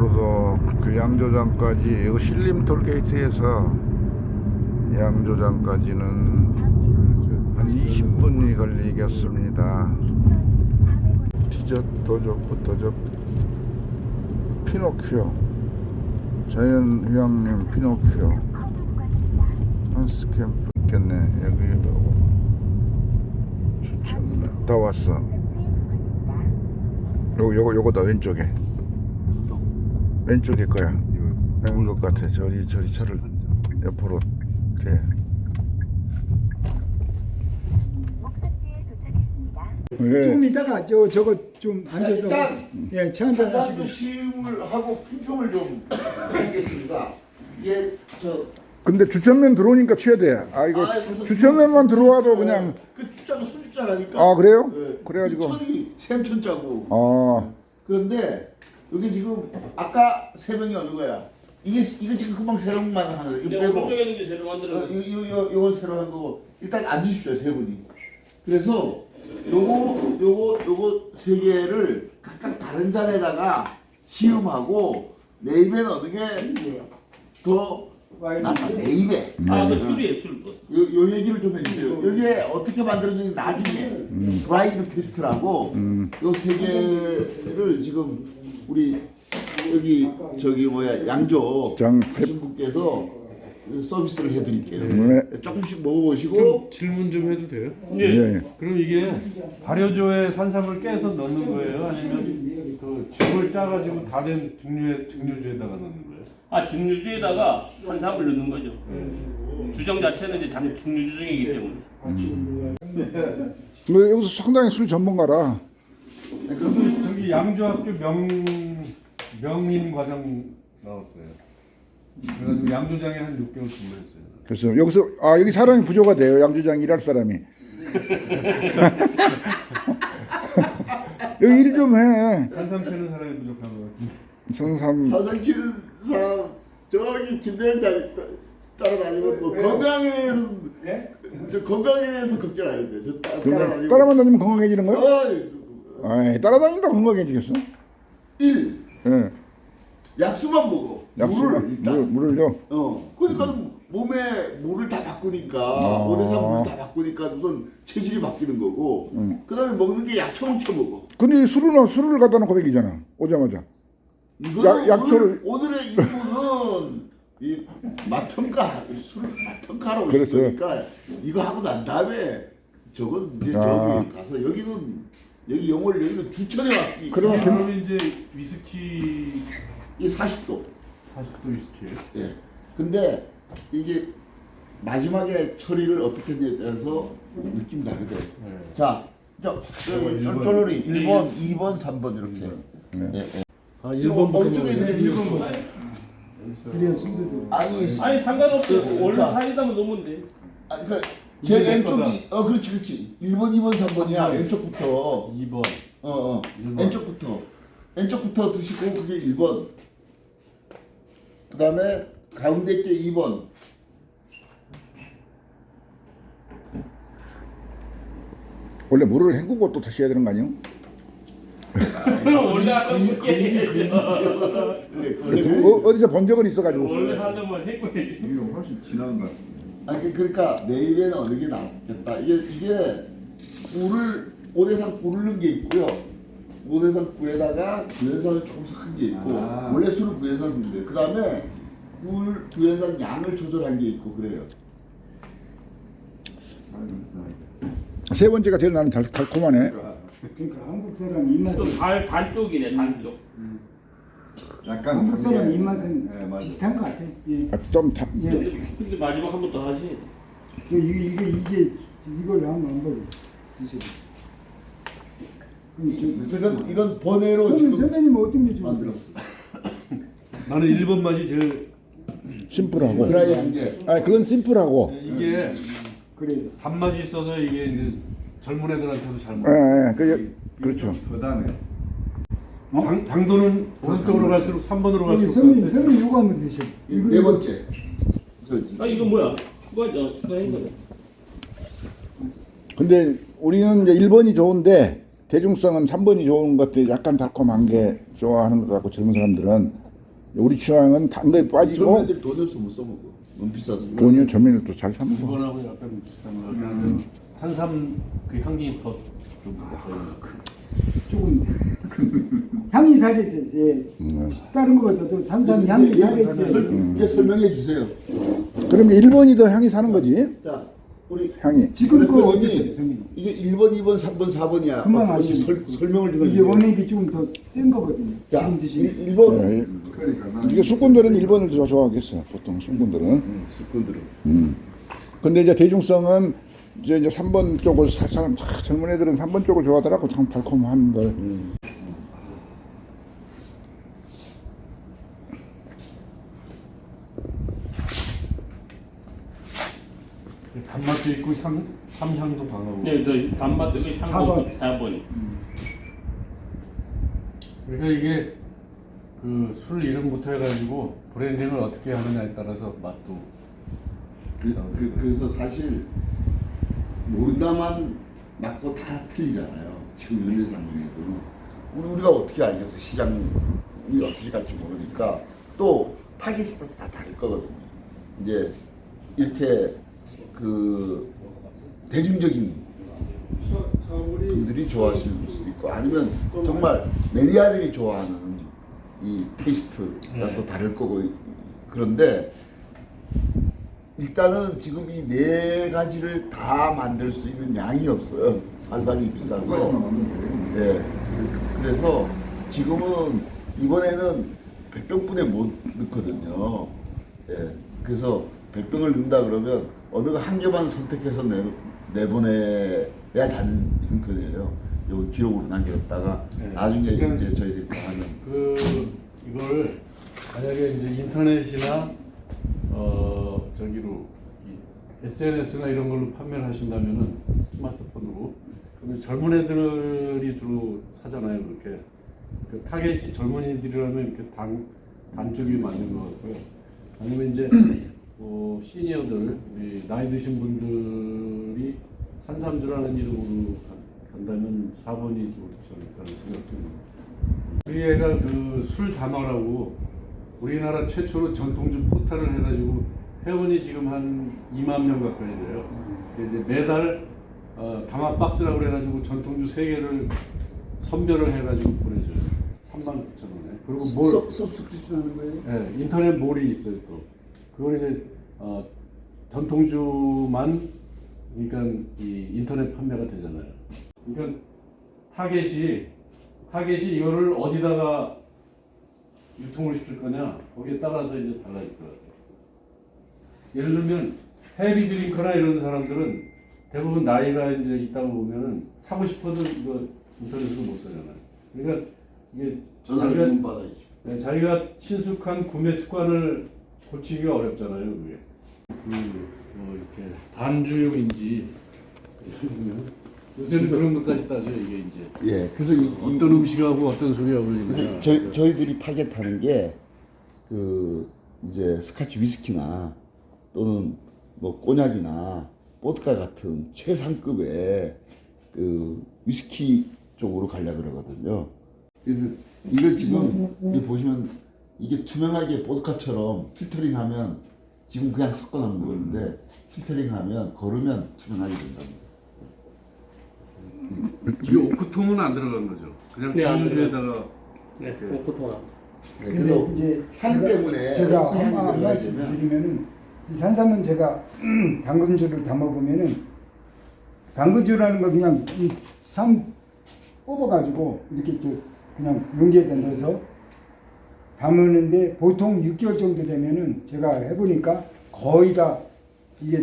앞으로도 그 양조장까지 여기 신림 톨게이트에서 양조장까지는 한 20분이 걸리겠습니다. 디저트 도적부터 저 피노키오, 자연휴양림 피노키오 한스캠프 있겠네. 여기 추천 다 왔어. 요거다. 왼쪽일 거야. 온 것 같아. 저리 차를 옆으로 대. 목적지에 도착했습니다. 좀 이따가 저거 좀 앉아서 일단 예, 차 한잔 하시고. 산도 시음을 하고 품평을 좀 하겠습니다. 이게 근데 주천면 들어오니까 취해야 돼. 아 이거 주천면만 들어와도 그냥. 그 주자가 수주자라니까. 아 그래요? 네. 그래가지고. 천이 샘천자고. 아 그런데 여기 지금 아까 세 명이 어느 거야? 이거 지금 금방 새로만 하는 거. 이거 빼고. 오른쪽에 있는 게 새로 만들어. 이거 새로 한 거고. 일단 앉으십시오 세 분이. 그래서 요거 세 개를 각각 다른 잔에다가 시음하고 내 입에는 어느 게 더 낫다. 내 입에. 아, 그 술이에요, 술. 요 얘기를 좀 해주세요. 이게 어떻게 만들어지는지 나중에 브라인드 테스트라고 요 세 개를 지금 우리 여기 양조 장 하신 분께서 서비스를 해드릴게요. 네. 조금씩 먹어보시고 좀 질문 좀 해도 돼요? 예. 그럼 이게 발효조에 산삼을 깨서 넣는 거예요? 아니면 그 즙을 짜가지고 다른 증류주에다가 넣는 거예요? 아, 증류주에다가 산삼을 넣는 거죠. 주정 자체는 이제 증류주정이기 때문에. 뭐 여기서 상당히 술 전문가라. 저기 양조학교 명인 과정 나왔어요. 그래가지고 양조장에 한 6개월 근무했어요. 그래서 여기서 여기 사람이 부족가 돼요. 양조장 일할 사람이. 여기 일 좀 해. 산삼 캐는 사람이 부족한 것 같은데. 산삼. 사상 키는 사람 저기 김대현 따라다니면 뭐 건강에 대해서 저 건강에 대해서 걱정 안 해도 돼. 저 따라다니고 따라만 다니면 건강해지는 거야? 어이, 아이, 따라다닌다 건강해지겠어? 1. 예. 약수만 먹어. 물을 일단. 물을요. 그러니까 몸에 물을 다 바꾸니까 오대산 물을 다 바꾸니까 우선 체질이 바뀌는 거고. 그다음에 먹는 게 약초만 켜 먹어. 근데 술을 갖다 놓고 먹이잖아. 오자마자. 이거는 약초를- 오늘의 일부는 이 맛평가 술 맛평가라고 그랬어요. 있으니까 이거 하고 난 다음에 저건 이제 아. 저기 가서 여기 영월 여기서 주천에 왔으니까. 그러면 그럼 이제 위스키 이 40도. 40도 위스키예요? 예. 근데 이게 마지막에 처리를 어떻게 했냐에 따라서 느낌이 다르대. 자, 쫄쫄이 1번, 2번, 3번 이렇게. 예. 아, 지금 어느 쪽에 있는 게 1번? 그래야 순서대로. 아니, 아니, 상관없어. 원래 자. 사이다면 넣으면 돼. 그러니까 제일 왼쪽이 그렇지. 1번, 2번, 3번이야. 왼쪽부터. 2번. 왼쪽부터 드시고 그게 1번. 그다음에 가운데 게 2번. 원래 물을 헹구고 또 다시 해야 되는 거 아니에요? 원래 하던 거 어디서 본 적은 있어가지고. 원래 하던 걸 해봐야지. 이게 훨씬 진한 거. 그러니까 내 입에는 어느 게 낫겠다. 이게 오대산 꿀을 넣은 게 있고요. 오대산 꿀에다가 구연산을 조금 섞은 게 있고 원래 술은 구연산 쓰는데 그 다음에 구연산 양을 조절한 게 있고 그래요. 세 번째가 제일 나는 달콤하네. 그러니까 한국 사람 입맛은 단 쪽이네, 단 쪽. 약간 한국 사람 입맛은 네, 맞아요. 비슷한 것 같아. 예. 예. 근데 마지막 한 번 더 하시. 이걸 한번 먹어 드셔. 이건 번외로 지금 선배님 어떤 게 좋으세요? 만들었어. 나는 1번 맛이 제일 심플하고. 드라이한 게. 그건 심플하고. 이게 그래요. 단맛이 있어서 이게 이제 젊은 애들한테도 잘 먹어. 그렇죠. 그다음에 당도는 오른쪽으로 갈수록 3번으로 갈수록 선배님 이거 한번 드셔. 네 번째. 아, 이거 뭐야? 추가한 거네. 근데 우리는 이제 1번이 좋은데 대중성은 3번이 좋은 것 같아. 약간 달콤한 게 좋아하는 것 같고 젊은 사람들은 우리 취향은 단 거에 빠지고 젊은이들 돈 없어 못 써먹어. 너무 비싸서. 돈이 전면에 또 잘 사먹어. 이번하고 약간 비슷한 거 같은데 산삼 그 향기 더좀 조금 향이 살있어요. 예. 다른 것보다도 산삼 향이 살있어요. 이제 설명해 주세요. 그럼 1번이 더 향이 사는 거지? 자, 우리 향이. 지금 거 그러니 어떠세요, 선생님? 이게 1번, 2번, 3번, 4번이야. 금방 아시죠? 설명을 좀 이게 해주세요. 원액이 조금 더 센 거거든요. 자, 지금 드시면. 1번. 네. 이게 숙군들은 1번을 더 좋아하겠어. 보통 숙군들은. 숙군들은. 근데 이제 대중성은 이제 3번 쪽을 사람 젊은 애들은 3번 쪽을 좋아하더라고. 참 달콤한 걸. 단맛도 있고 삼향도 강하고. 네, 그 단맛도 그 향도 4번. 그러니까 이게 그 술 이름부터 해가지고 브랜딩을 어떻게 하느냐에 따라서 맛도. 그래서 사실 모른다만 맞고 다 틀리잖아요. 지금 현재 상황에서는 우리가 어떻게 알겠어? 시장이 어떻게 갈지 모르니까 또 타겟이 다 다를 거거든요. 이제 이렇게 그 대중적인 분들이 좋아하시는 수도 있고 아니면 정말 매니아들이 좋아하는 이 테이스트가 또 다를 거고 그런데 일단은 지금 이 네 가지를 다 만들 수 있는 양이 없어요. 산삼이 비싸서. 네. 그래서 지금은 이번에는 100병분에 못 넣거든요. 예. 그래서 100병을 넣는다 그러면 어느 한 개만 선택해서 내보내야 되는 형편이에요. 요 기록으로 남겼다가 네. 나중에 그러니까 이제 저희들이 다 하는. 이걸 만약에 이제 인터넷이나 저기로 SNS나 이런 걸로 판매를 하신다면은 스마트폰으로 그러면 젊은 애들이 주로 사잖아요. 그렇게 그 타겟이 젊은이들이라면 이렇게 단 쪽이 맞는 것 같고요. 아니면 이제 시니어들, 우리 나이 드신 분들이 산삼주라는 이름으로 간다면 4번이 좋지 않을까 하는 생각도 듭니다. 우리 애가 그 술 담화라고 우리나라 최초로 전통주 포탈을 해가지고 회원이 지금 한 2만 명 가까이 돼요. 이제 매달 담화 박스라고 그래가지고 전통주 3개를 선별을 해가지고 보내줘요. 39,000원에. 그리고 서브스크립션 하는 거예요? 네, 인터넷 몰이 있어요 또. 그걸 이제 전통주만 그러니까 이 인터넷 판매가 되잖아요. 그러니까 타겟이 이거를 어디다가 유통을 시킬 거냐 거기에 따라서 이제 달라질 것 같아요. 예를 들면 헤비 드링커나 이런 사람들은 대부분 나이가 이제 있다고 보면은 사고 싶어도 이거 인터넷으로 못 사잖아요. 그러니까 이게 전화를 받아야죠. 네, 자기가 친숙한 구매 습관을 고치기가 어렵잖아요, 그게. 이렇게 반주용인지 요새는 그런 것까지 따져요, 이게 이제. 예, 그래서 어떤 음식하고 어떤 술이 어울리느냐. 그래서 저희들이 타겟하는 게 그 이제 스카치 위스키나 또는 뭐 꼬냑이나 보드카 같은 최상급의 그 위스키 쪽으로 가려고 그러거든요. 그래서 이걸 지금 여기 보시면 이게 투명하게 보드카처럼 필터링하면 지금 그냥 섞어놓은 거는데 필터링하면 거르면 투명하게 된답니다. 이게 오크통은 안 들어간 거죠. 그냥 네, 안 주유주에다가 네, 오크통화. 네, 그래서 이제 향 때문에 제가 향이 한번 들어가야 되면 말씀드리면은 이 산삼은 제가 당근주를 담아보면은 당근주라는 거 그냥 이 삼 뽑아가지고 이렇게 그냥 용기에다 넣어서 담으는데 보통 6개월 정도 되면은 제가 해보니까 거의 다 이게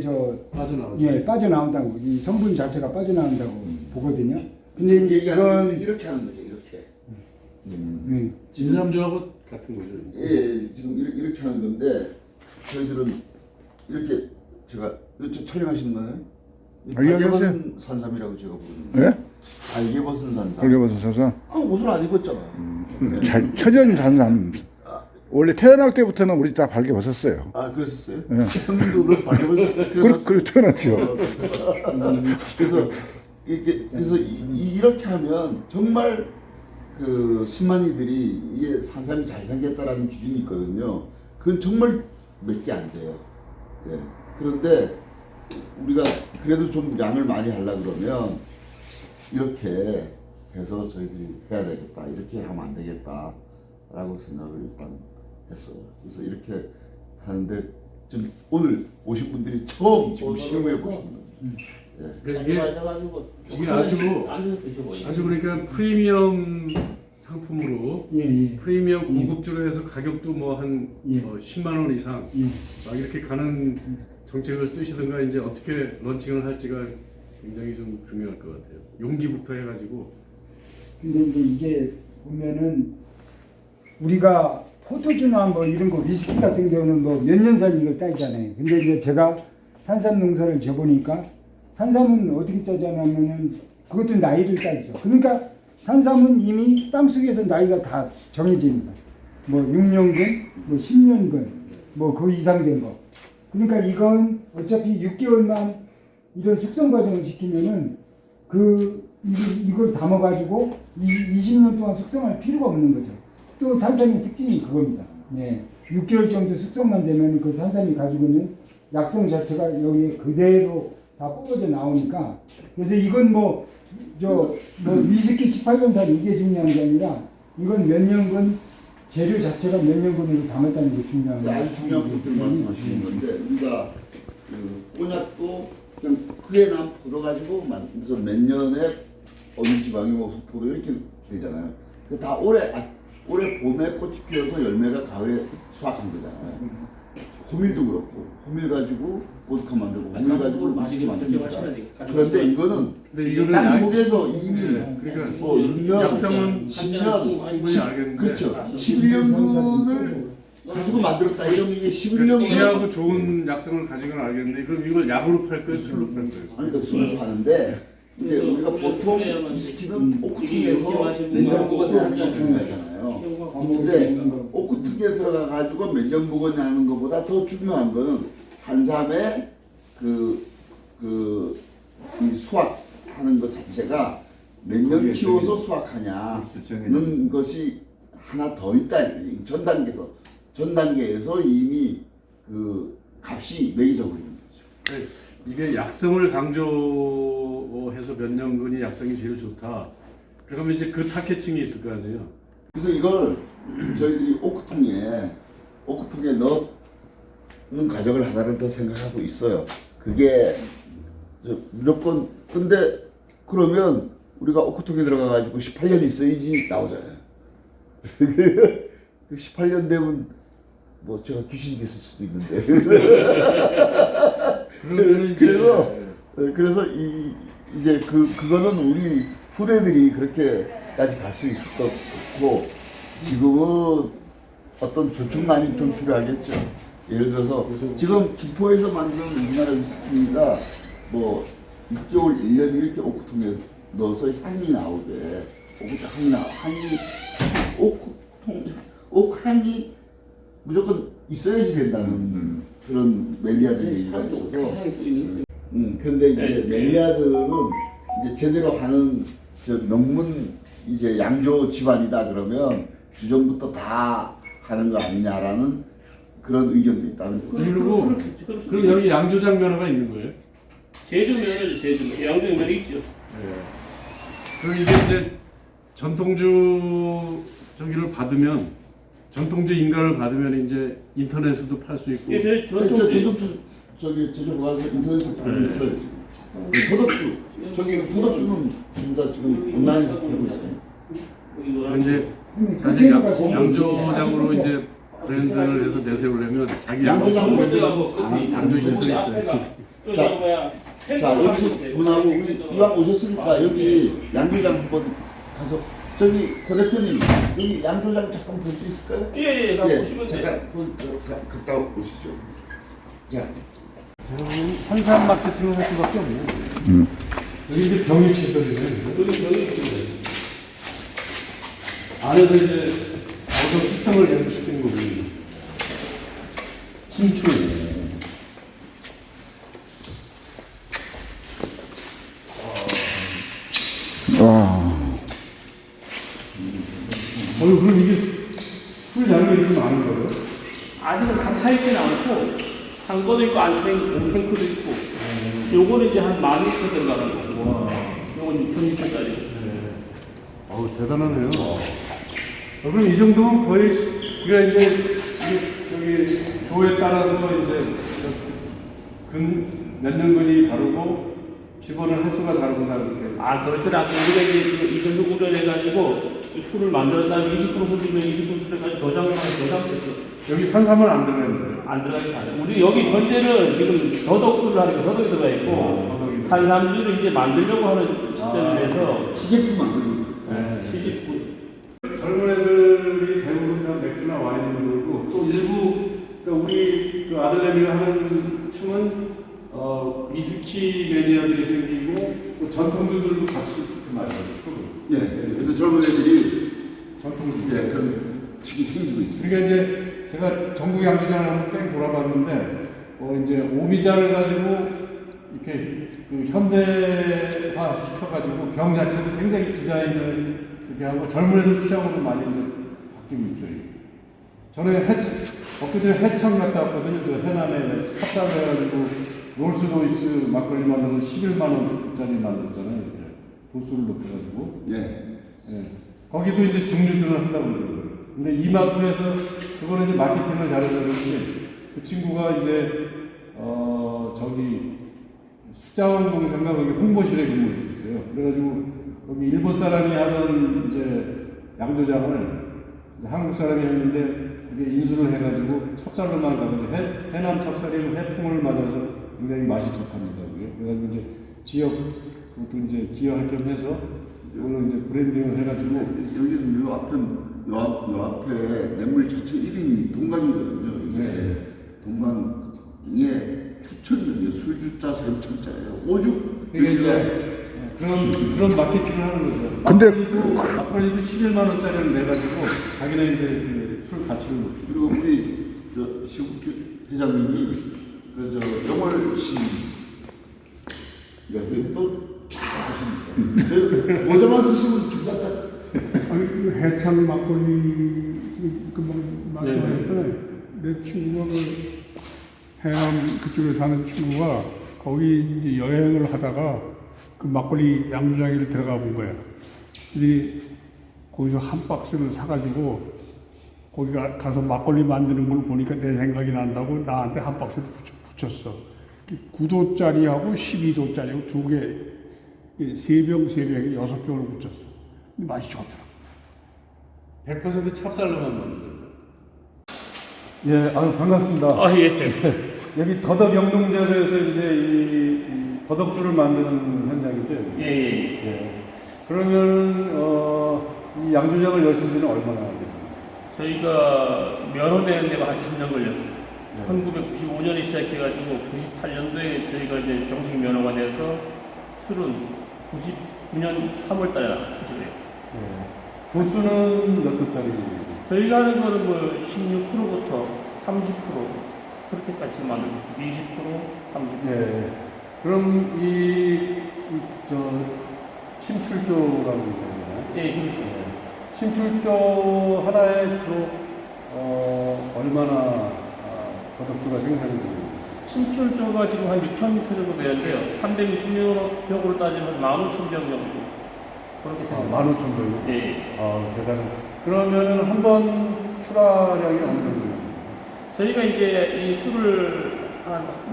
빠져나오죠. 빠져나온다고 이 성분 자체가 빠져나온다고 보거든요. 근데 이제 얘기하는 이건 이렇게 하는 거죠, 이렇게. 진삼주하고 같은 거죠. 예, 지금 이렇게 하는 건데 저희들은 이렇게 제가 이렇게 촬영하시는 거예요? 달개벗은 산삼이라고 제가 부르는 예? 달개벗은 산삼. 걸려봐서 사서 옷을 안 입었잖아. 처전 산삼. 원래 태어날 때부터는 우리 다 밝게 벗었어요. 아, 그랬었어요? 네. 형님도 그럼 달개벗은 태어났어요? 그래 태어났죠. 그래서 이렇게 그래서 이렇게 하면 정말 그 순만이들이 이게 산삼이 잘 생겼다라는 기준이 있거든요. 그건 정말 몇 개 안 돼요. 예. 그런데 우리가 그래도 좀 양을 많이 하려 그러면 이렇게 해서 저희들이 해야 되겠다. 이렇게 하면 안 되겠다라고 생각을 일단 했어요. 그래서 이렇게 하는데 지금 오늘 오신 분들이 처음 지금 시험해 보시는 거예요. 그러니까 이게 아주 드셔보세요. 아주 그러니까 프리미엄 상품으로 예. 프리미엄 고급주로 해서 가격도 뭐 한 예. 10만 원 이상 예. 막 이렇게 가는 정책을 쓰시든가 이제 어떻게 런칭을 할지가 굉장히 좀 중요할 것 같아요. 용기부터 해가지고. 근데 이제 이게 보면은 우리가 포도주나 뭐 이런 거 위스키 같은 경우는 뭐 몇 년 산 이걸 따지잖아요. 근데 이제 제가 산삼 농사를 져보니까 산삼은 어떻게 따지냐면은 그것도 나이를 따지죠. 그러니까 산삼은 이미 땅속에서 나이가 다 정해집니다. 뭐 6년근, 뭐 10년근, 뭐 그 이상 된 거. 그러니까 이건 어차피 6개월만 이런 숙성 과정을 지키면은 이걸 담아가지고 20년 동안 숙성할 필요가 없는 거죠. 또 산삼의 특징이 그겁니다. 네. 6개월 정도 숙성만 되면 그 산삼이 가지고 있는 약성 자체가 여기에 그대로 다 뽑아져 나오니까 그래서 이건 뭐 위스키 18년산 이게 중요한 게 아니라 이건 몇 년근 재료 자체가 몇 년근으로 담았다는 게 중요한 거예요. 아주 중요한 것들 말씀하시는 건데 우리가 그 꼬냑도 그냥 크게 난 포도 가지고 만들어서 몇 년에 어느 지방에 뭐 포도 이렇게 되잖아요. 그 다 올해 봄에 꽃이 피어서 열매가 가을에 수확한 거잖아요. 호밀도 그렇고 호밀 가지고 보드카 만들고 호밀 가지고 위스키 만듭니다. 그런데 이거는 근데 이거는 땅 속에서 이미 그러니까 뭐 6년, 약성은 10년, 충분히 알겠는데 그렇죠. 11년분을 가지고 만들었다 이러면 이게 11년분 귀하고 좋은 약성을 가지고는 알겠는데 그럼 이걸 약으로 팔 거예요, 술로 팔 거예요? 아니 그 술을 파는데 이제 우리가 보통 위스키는 오크통에서 몇년 묵었냐는 게 중요하잖아요. 근데 오크통에 들어가 가지고 몇 년 묵었냐는 것보다 더 중요한 거는 산삼의 이 수확하는 것 자체가 몇 년 키워서 수확하냐는 것이 하나 더 있다. 전 단계에서 이미 그 값이 매겨져 버리는 거죠. 이게 약성을 강조해서 몇 년근이 약성이 제일 좋다. 그러면 이제 그 타겟층이 있을 거 아니에요. 그래서 이걸 저희들이 오크통에 넣는 과정을 하나를 더 생각하고 있어요. 그게 무조건 근데 그러면 우리가 오크통에 들어가 가지고 18년 있어야지 나오잖아요. 그 18년 되면 뭐 제가 귀신이 됐을 수도 있는데. 그래서 이제 그거는 우리 후대들이 그렇게까지 갈 수 있을 것 같고 지금은 어떤 조충만이 좀 필요하겠죠. 예를 들어서 지금 김포에서 만든 우리나라 위스키가 뭐 6개월, 1년 이렇게 오크통에 넣어서 향이 나오게 오크향이 무조건 있어야지 된다는 그런 매니아들 얘기가 있어서 근데 이제 매니아들은 이제 제대로 하는 명문 이제 양조 집안이다 그러면 주전부터 다 하는 거 아니냐라는 그런 의견도 있다는 거죠. 그리고 여기 양조장 면허가 있는 거예요? 제주 면허죠, 제주 면허. 양조 면허 있죠. 그리고 이게 이제 전통주 저기를 받으면 전통주 인가를 받으면 이제 인터넷에도 팔 수 있고. 예, 전통주 저기 제주 가서 인터넷에 팔고 있어요. 도덕주 도덕주는 전부 다 지금 온라인에서 팔고 있어요. 이제 사실 양조장으로 이제 브랜드를 해서 내세우려면 자기 양조 시설이 있어요. 자 여기서 분하고 이왕 오셨으니까 여기 양조장 한번 가서 저기 고 대표님 여기 양조장 잠깐 볼 수 있을까요? 예, 가보시면 돼요. 잠깐 갔다 오시죠. 자. 산삼 마케팅을 할 수밖에 없네요. 여기 이제 병익 시설이네. 안에서 이제 어떤 숙성을 계속 시키는 거군요. 신출. 와. 나는 게 좀 많은 거예요. 아직은 다 차있지는 않고 한 거도 있고 안 차있는 탱크도 있고 요거는 이제 한 10,000리터 들어가는 거고 와. 요건 6,000리터짜리. 네. 어우, 대단하네요. 그럼 이 정도면 거의, 우리가 이제, 저기, 조에 따라서 이제, 몇 년근이 다르고, 집어넣은 횟수가 다르구나, 이렇게. 아, 그렇진 않고 우리가 이제 이전수 구별해가지고 술을 만들었 다음에 20% 수준면 20% 수준까지 저장됐어. 여기 탄산은 안 들어있는데. 안 들어가지 않아요. 우리 여기 전체는 지금 더덕술을 하니까 더덕이 들어가 있고 더덕이. 산삼주를 이제 만들려고 하는 시점이라서 시제품 만드는 네. 시기스프. 젊은 애들이 대부분 다 맥주나 와인을 들고, 또 일부, 그러니까 우리 그 아들내미가 하는 층은, 위스키 매니아들이 생기고, 또 전통주들도 같이 그렇게 마셔요, 술을. 예, 그래서 젊은 애들이 전통주. 예, 그런 식이 생기고 있어요. 그러니까 이제 제가 전국 양주장을 한번 뺑 돌아봤는데, 이제 오미자를 가지고 이렇게 그 현대화 시켜가지고 병 자체도 굉장히 디자인을 이렇게 하고 젊은 애들 취향으로 많이 이제 바뀌고 있죠. 전에 엊그제 해참 갔다 왔거든요. 저 해남에 탑사를 해가지고 롤스로이스 막걸리 만들어서 11만 원짜리 만들었잖아요. 이렇게 도수를 높여가지고. 예. 예. 거기도 이제 증류주를 한다고 그러더라고요. 근데 이마트에서 그거는 이제 마케팅을 잘해서 그런지 그 친구가 이제 저기 수자원 공사인가 거기 홍보실에 근무했었어요. 그래가지고 거기 일본 사람이 하던 이제 양조장을 이제 한국 사람이 했는데 그게 인수를 해가지고 찹쌀로만 가가지고 해남 찹쌀이 해풍을 맞아서 굉장히 맛이 좋답니다. 그래가지고 이제 지역 그것도 이제 기여할 겸 해서 이걸로 이제 브랜딩을 해가지고 여기는 요 앞에 냇물 자체 이름이 동강이거든요. 이게 네. 동강에 추천이에요. 술주자 샘천자예요. 오죽 이게 이제 그런 마케팅을 하는 거죠. 근데 막걸리도 11만 원짜리를 내가지고 자기네 이제 그술 가치를 높이고. 그리고 우리 저 시국주 회장님이 그저 영월시 그래서 또 잘하십니다. 모자만 쓰시면 김사태 아니, 그 해창 막걸리 말씀하셨잖아요. 내 친구가 그 해남 그쪽에 사는 친구가 거기 이제 여행을 하다가 그 막걸리 양조장에 들어가 본 거야. 근데 거기서 한 박스를 사가지고 거기 가서 막걸리 만드는 걸 보니까 내 생각이 난다고 나한테 한 박스를 붙였어. 9도짜리하고 12도짜리하고 두 개, 3병, 3병에 6병을 붙였어. 근데 맛이 좋더라. 100% 찹쌀로만 만든. 예, 아유 반갑습니다. 아, 예. 여기 더덕 영농제도에서 이제 이 더덕주를 만드는 현장이죠. 예, 예. 예. 그러면 이 양조장을 여신 지는 얼마나 되죠? 저희가 면허 내는 데가 한 3년 걸렸어요. 1995년에 시작해가지고 98년도에 저희가 이제 정식 면허가 돼서 술은 99년 3월달에 출시됐어요. 예. 도수는 몇 도짜리? 저희가 하는 거는 뭐 16%부터 30% 그렇게까지 만들고 있어요. 20%, 30%. 예. 그럼 저 침출조라고 있잖아요. 예, 그렇죠. 침출조 하나에 주로 얼마나 더덕주가 생산이 됩니까? 침출조가 지금 한 6,000m 정도 되는데요. 360명 벽으로 따지면 15,000병 정도. 그렇게 생각합니다. 15,000도. 예. 대단해. 그러면 한 번 출하량이 어느 정도예요? 저희가 이제 이 술을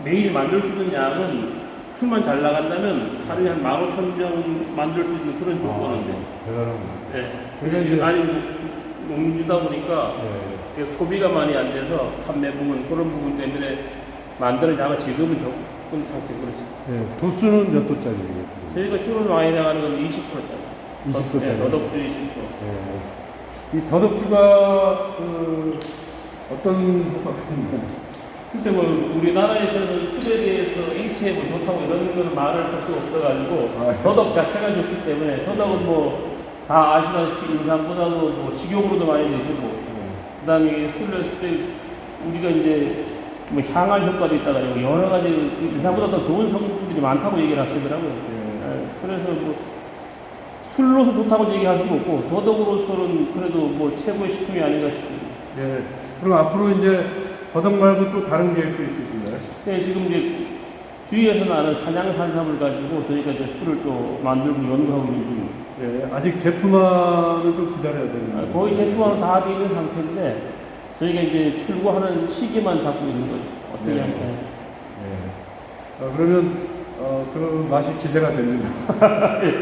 매일 만들 수 있는 양은 술만 잘 나간다면 하루에 한 15,000병 만들 수 있는 그런 조건인데. 대단합니다. 예. 그러니까 이제 아니 농주다 보니까 예. 소비가 많이 안 돼서 판매 부분 그런 부분 때문에 만드는 양은 지금은 조금 상태 그렇습니다. 예. 도수는 몇 도짜리예요? 저희가 주로 많이 나가는 건 20%짜리. 20%짜리. 네, 더덕주 20%. 예. 이 더덕주가 어떤 효과가 있나요? 글쎄 뭐 우리나라에서는 술에 대해서 일체에 뭐 좋다고 이런 거는 말을 할 수 없어가지고 더덕 자체가 좋기 때문에 더덕은 뭐 다 아시다시피 인삼보다도 뭐 식용으로도 많이 드시고 그다음에 술을 때 우리가 이제 뭐 향할 효과도 있다가 여러 가지 인삼보다 더 좋은 성분들이 많다고 얘기를 하시더라고요. 예, 그래서 뭐 술로서 좋다고 얘기할 수가 없고 더덕으로서는 그래도 뭐 최고의 식품이 아닌가 싶습니다. 예. 그럼 앞으로 이제 더덕 말고 또 다른 계획도 있으신가요? 네, 지금 이제 주위에서 나는 산양 산삼을 가지고 저희가 이제 술을 또 만들고 연구하고 있는 중입니다. 예. 아직 제품화는 좀 기다려야 되는 거의 제품화는 다 되어 있는 상태인데 저희가 이제 출고하는 시기만 잡고 있는 거죠. 어떻게 네. 하면. 예. 그러면 그 맛이 기대가 됩니다. 네,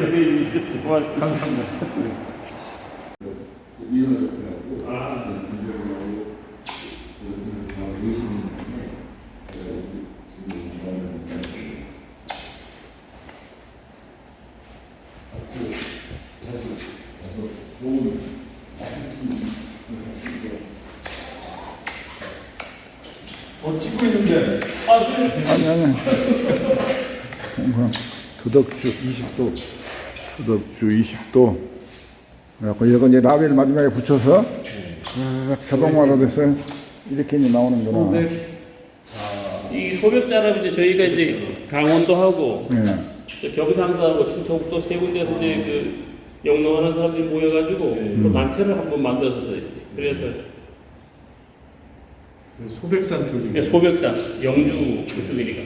고맙습니다. 감사합니다. 찍고 있는데. 아니. 그냥 더덕주 20도. 더덕주 20도. 그래갖고 이거 이제 라벨 마지막에 붙여서 싹 자동화로 돼서 이렇게 이제 나오는구나. 이 소백자라면 이제 저희가 이제 강원도 하고 예. 또 경상도 하고 충청북도 세 군데에서 이제 그 영농하는 사람들이 모여가지고 또 단체를 한번 만들었었어요. 그래서 소백산 쪽이 소백산 영주 그쪽이니까.